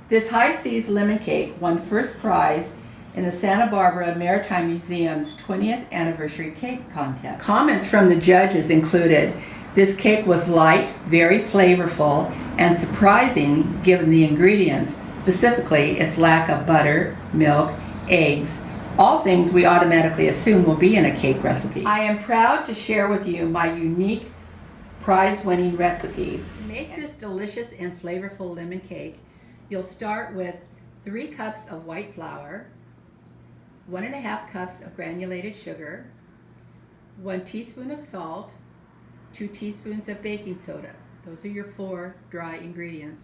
This high seas lemon cake won first prize in the Santa Barbara Maritime Museum's 20th anniversary cake contest. Comments from the judges included, "This cake was light, very flavorful, and surprising given the ingredients, specifically its lack of butter, milk, eggs, all things we automatically assume will be in a cake recipe." I am proud to share with you my unique prize-winning recipe. To make this delicious and flavorful lemon cake, you'll start with 3 cups of white flour, 1½ cups of granulated sugar, 1 teaspoon of salt, 2 teaspoons of baking soda. Those are your 4 dry ingredients.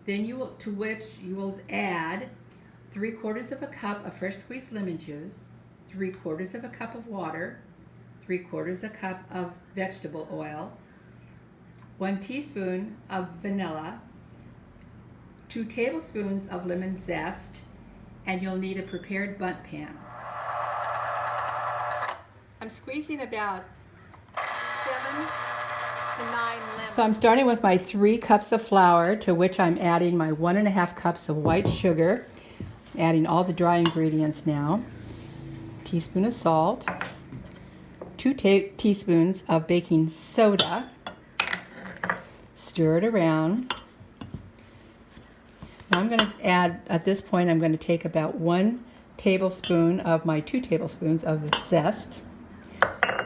Then to which you will add 3/4 of a cup of fresh squeezed lemon juice, 3/4 of a cup of water, 3/4 a cup of vegetable oil, 1 teaspoon of vanilla, 2 tablespoons of lemon zest, and you'll need a prepared bundt pan. I'm squeezing about 7 to 9 lemons. So I'm starting with my 3 cups of flour, to which I'm adding my 1½ cups of white sugar. Adding all the dry ingredients now. Teaspoon of salt, 2 teaspoons of baking soda. Stir it around. Now I'm going to add, at this point, I'm going to take about 1 tablespoon of my 2 tablespoons of zest,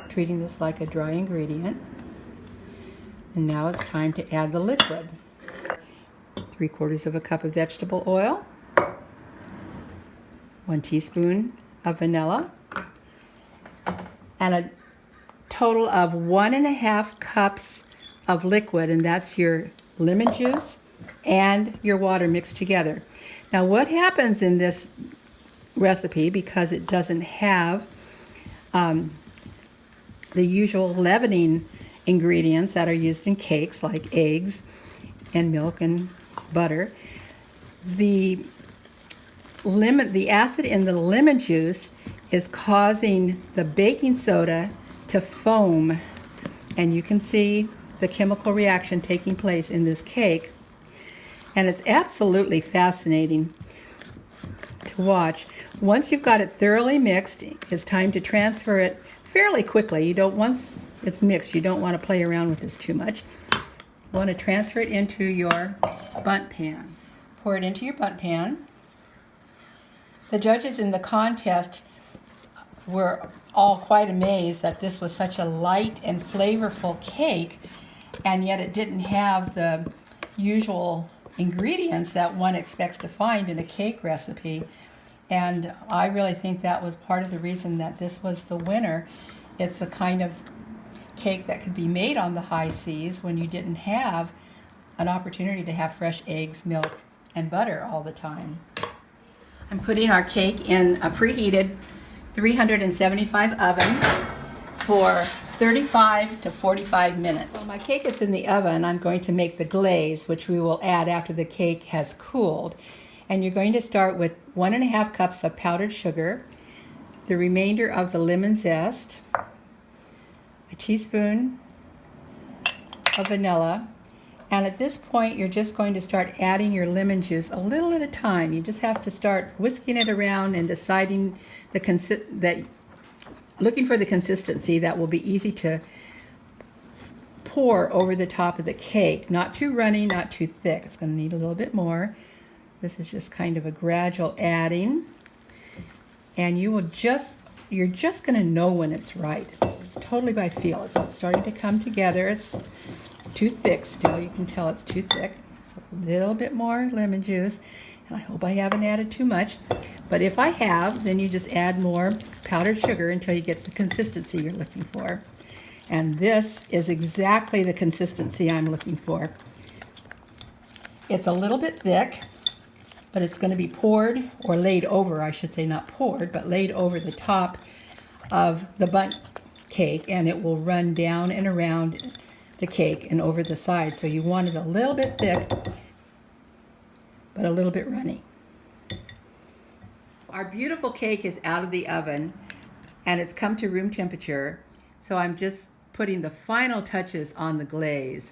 treating this like a dry ingredient. And now it's time to add the liquid. 3/4 of a cup of vegetable oil, 1 teaspoon of vanilla, and a total of 1½ cups of liquid, and that's your lemon juice and your water mixed together. Now what happens in this recipe, because it doesn't have the usual leavening ingredients that are used in cakes like eggs and milk and butter, the acid in the lemon juice is causing the baking soda to foam, and you can see the chemical reaction taking place in this cake, and it's absolutely fascinating to watch. Once you've got it thoroughly mixed, it's time to transfer it fairly quickly. Once it's mixed, you don't want to play around with this too much. You want to transfer it into your bundt pan. Pour it into your bundt pan. The judges in the contest were all quite amazed that this was such a light and flavorful cake, and yet it didn't have the usual ingredients that one expects to find in a cake recipe. And I really think that was part of the reason that this was the winner. It's the kind of cake that could be made on the high seas when you didn't have an opportunity to have fresh eggs, milk, and butter all the time. I'm putting our cake in a preheated 375 oven for 35 to 45 minutes. While my cake is in the oven, I'm going to make the glaze, which we will add after the cake has cooled. And you're going to start with 1½ cups of powdered sugar, the remainder of the lemon zest, a teaspoon of vanilla, and at this point you're just going to start adding your lemon juice a little at a time. You just have to start whisking it around and deciding looking for the consistency that will be easy to pour over the top of the cake. Not too runny, not too thick. It's going to need a little bit more. This is just kind of a gradual adding, and you're just going to know when it's right. It's totally by feel. It's starting to come together. It's too thick still. You can tell it's too thick. So a little bit more lemon juice, and I hope I haven't added too much. But if I have, then you just add more powdered sugar until you get the consistency you're looking for. And this is exactly the consistency I'm looking for. It's a little bit thick, but it's going to be poured, or laid over, I should say, not poured, but laid over the top of the bundt cake, and it will run down and around the cake and over the side. So you want it a little bit thick, but a little bit runny. Our beautiful cake is out of the oven, and it's come to room temperature, so I'm just putting the final touches on the glaze.